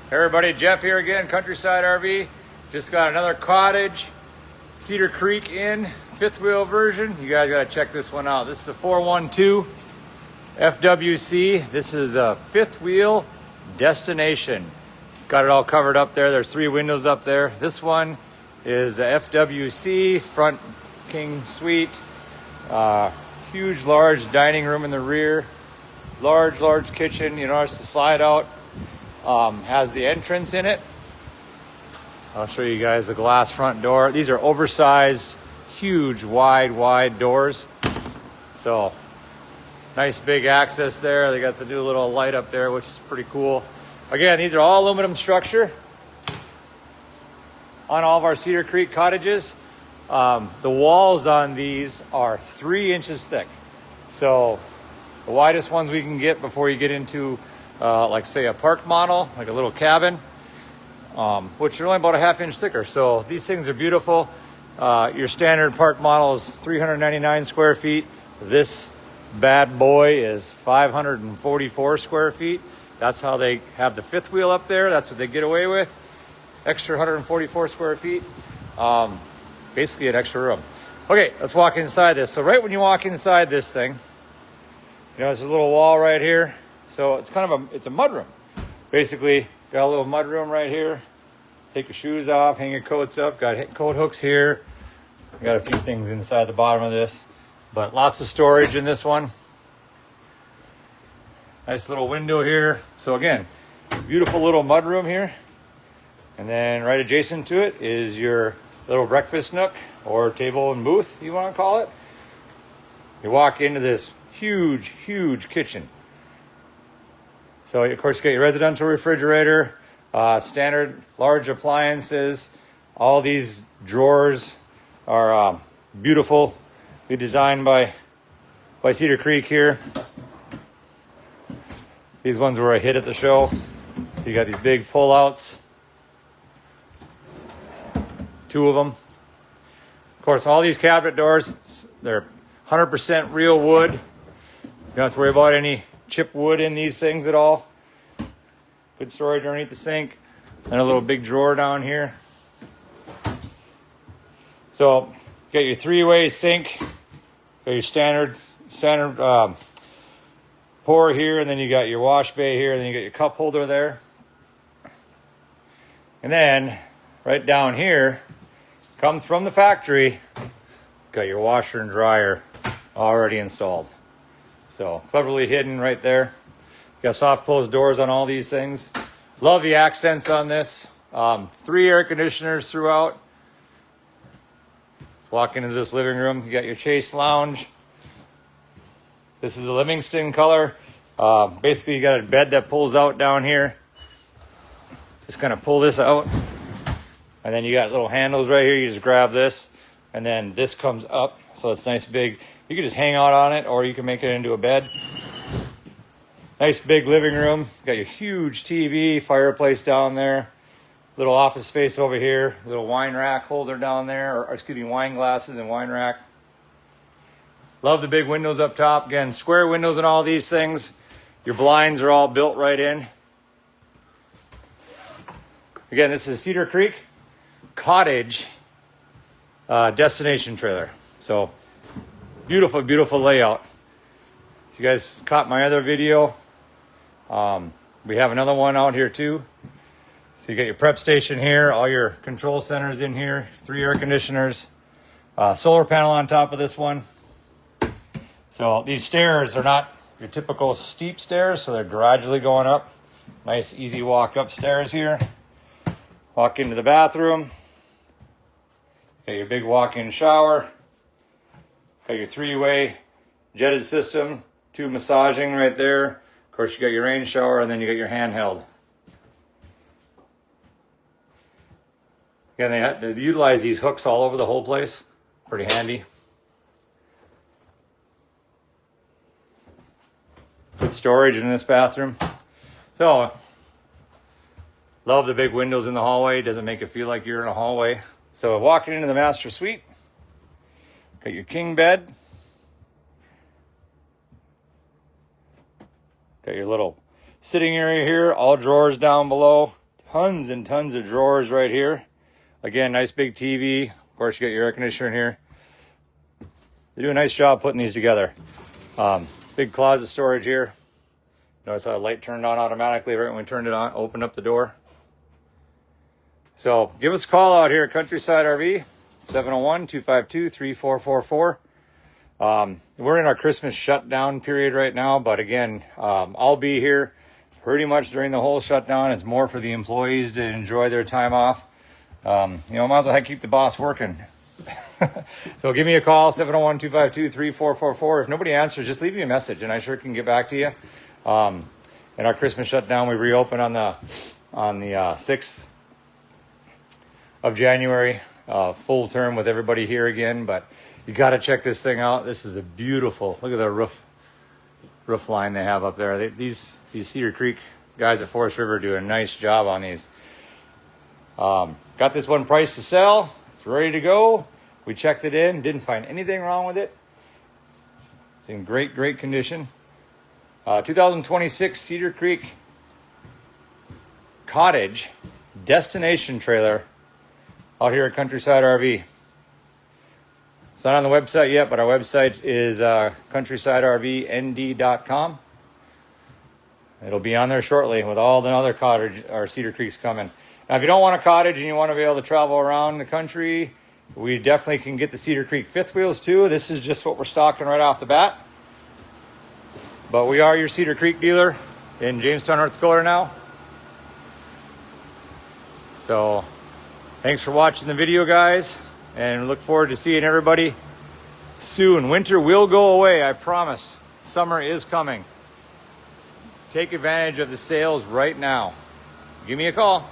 Hey everybody, Jeff here again, Countryside RV. Just got another cottage, Cedar Creek Inn, fifth wheel version. You guys gotta check this one out. This is a 412 FWC. This is a fifth wheel destination. Got it all covered up there. There's 3 windows up there. This one is a FWC, front king suite. Huge, large dining room in the rear. Large kitchen. You notice the slide out. Has the entrance in it. I'll show you guys the glass front door. These are oversized, huge, wide doors. So nice big access there. They got the new little light up there, which is pretty cool. Again, these are all aluminum structure on all of our Cedar Creek cottages. The walls on these are 3 inches thick. So the widest ones we can get before you get into like say a park model, like a little cabin, which are only about a 1/2 inch thicker. So these things are beautiful. Your standard park model is 399 square feet. This bad boy is 544 square feet. That's how they have the fifth wheel up there. That's what they get away with. Extra 144 square feet. Basically an extra room. Okay, let's walk inside this. So right when you walk inside this thing, you know, there's a little wall right here. So it's kind of it's a mud room. Basically, got a little mud room right here. Take your shoes off, hang your coats up. Got coat hooks here. Got a few things inside the bottom of this, but lots of storage in this one. Nice little window here. So again, beautiful little mud room here. And then right adjacent to it is your little breakfast nook or table and booth, you want to call it. You walk into this huge kitchen. So of course you get your residential refrigerator, standard large appliances. All these drawers are beautifully designed by Cedar Creek here. These ones were a hit at the show. So you got these big pull-outs. 2 of them. Of course, all these cabinet doors, they're 100% real wood. You don't have to worry about any chip wood in these things at all. Good storage underneath the sink. And a little big drawer down here. So you got your 3-way sink. Got your standard pour here, and then you got your wash bay here, and then you got your cup holder there. And then right down here comes from the factory. Got your washer and dryer already installed. So cleverly hidden right there. Got soft closed doors on all these things. Love the accents on this. 3 air conditioners throughout. Let's walk into this living room. You got your Chase lounge. This is a Livingston color. Basically you got a bed that pulls out down here. Just kind of pull this out. And then you got little handles right here. You just grab this. And then this comes up. So it's nice big. You can just hang out on it, or you can make it into a bed. Nice big living room. Got your huge TV, fireplace down there. Little office space over here. Little wine rack holder down there, or excuse me, wine glasses and wine rack. Love the big windows up top. Again, square windows and all these things. Your blinds are all built right in. Again, this is Cedar Creek Cottage destination trailer. So beautiful layout. If you guys caught my other video, we have another one out here too. So you got your prep station here, all your control centers in here, 3 air conditioners, solar panel on top of this one. So these stairs are not your typical steep stairs, so they're gradually going up. Nice easy walk upstairs here. Walk into the bathroom. Got your big walk-in shower. Got your 3-way jetted system, 2 massaging right there. Of course, you got your rain shower, and then you got your handheld. Again, they utilize these hooks all over the whole place. Pretty handy. Good storage in this bathroom. So, love the big windows in the hallway. Doesn't make it feel like you're in a hallway. So walking into the master suite, got your king bed. Got your little sitting area here, all drawers down below. Tons and tons of drawers right here. Again, nice big TV. Of course, you got your air conditioner in here. They do a nice job putting these together. Big closet storage here. Notice how the light turned on automatically right when we turned it on, opened up the door. So give us a call out here at Countryside RV, 701-252-3444. We're in our Christmas shutdown period right now, but again, I'll be here pretty much during the whole shutdown. It's more for the employees to enjoy their time off. Might as well keep the boss working. So give me a call, 701-252-3444. If nobody answers, just leave me a message and I sure can get back to you. In our Christmas shutdown, we reopen on the 6th of January, full term with everybody here again. But you got to check this thing out. This is a beautiful, look at the roof line they have up there. These Cedar Creek guys at Forest River do a nice job on these. Got this one priced to sell. It's ready to go. We checked it in, didn't find anything wrong with it. It's in great condition. 2026 Cedar Creek Cottage destination trailer out here at Countryside RV. It's not on the website yet, but our website is countrysidervnd.com. It'll be on there shortly with all the other cottage or Cedar Creeks coming. Now, if you don't want a cottage and you want to be able to travel around the country, we definitely can get the Cedar Creek fifth wheels too. This is just what we're stocking right off the bat. But we are your Cedar Creek dealer in Jamestown, North Dakota now. So thanks for watching the video, guys, and look forward to seeing everybody soon. Winter will go away, I promise. Summer is coming. Take advantage of the sales right now. Give me a call.